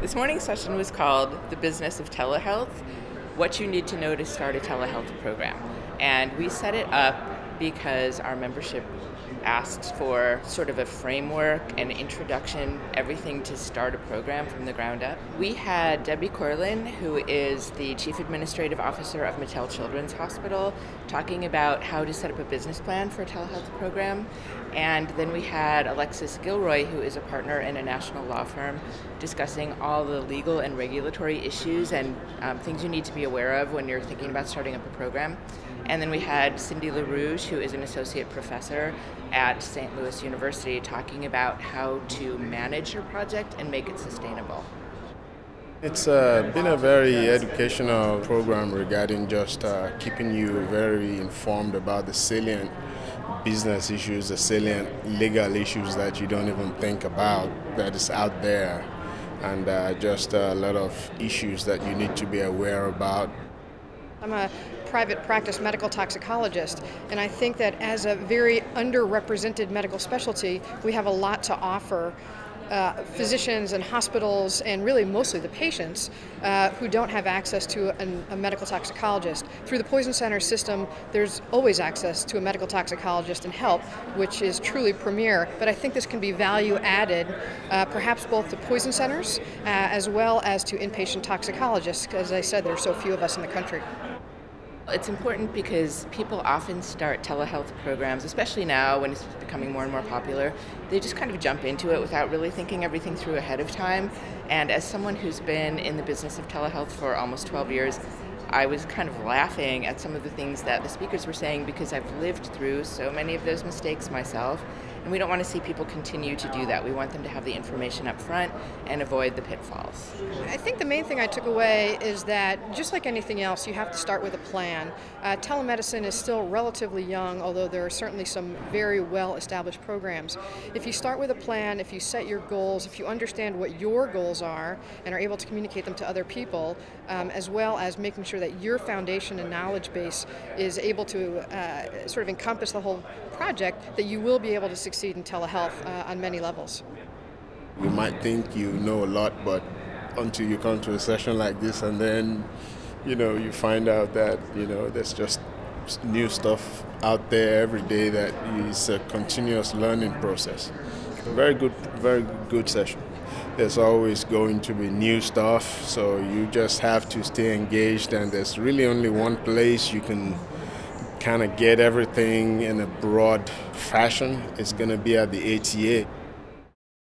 This morning's session was called The Business of Telehealth, What You Need to Know to Start a Telehealth Program. And we set it up because our membership asked for sort of a framework, an introduction, everything to start a program from the ground up. We had Debbie Corlin, who is the Chief Administrative Officer of Mattel Children's Hospital, talking about how to set up a business plan for a telehealth program. And then we had Alexis Gilroy, who is a partner in a national law firm, discussing all the legal and regulatory issues and things you need to be aware of when you're thinking about starting up a program. And then we had Cindy LaRouge, who is an associate professor at St. Louis University, talking about how to manage your project and make it sustainable. It's been a very educational program regarding just keeping you very informed about the salient business issues, the salient legal issues that you don't even think about that is out there, and just a lot of issues that you need to be aware about. I'm a private practice medical toxicologist, and I think that as a very underrepresented medical specialty, we have a lot to offer physicians and hospitals, and really mostly the patients who don't have access to a medical toxicologist. Through the Poison Center system, there's always access to a medical toxicologist and help, which is truly premier. But I think this can be value added, perhaps both to poison centers as well as to inpatient toxicologists, because as I said, there are so few of us in the country. It's important because people often start telehealth programs, especially now when it's becoming more and more popular. They just kind of jump into it without really thinking everything through ahead of time. And as someone who's been in the business of telehealth for almost 12 years, I was kind of laughing at some of the things that the speakers were saying because I've lived through so many of those mistakes myself. And we don't want to see people continue to do that. We want them to have the information up front and avoid the pitfalls. I think the main thing I took away is that, just like anything else, you have to start with a plan. Telemedicine is still relatively young, although there are certainly some very well-established programs. If you start with a plan, if you set your goals, if you understand what your goals are and are able to communicate them to other people, as well as making sure that your foundation and knowledge base is able to sort of encompass the whole project, that you will be able to succeed in telehealth on many levels. You might think you know a lot, but until you come to a session like this, and then you find out that there's just new stuff out there every day that is a continuous learning process. Very good session. There's always going to be new stuff, so you just have to stay engaged, and there's really only one place you can kind of get everything in a broad fashion. It's going to be at the ATA.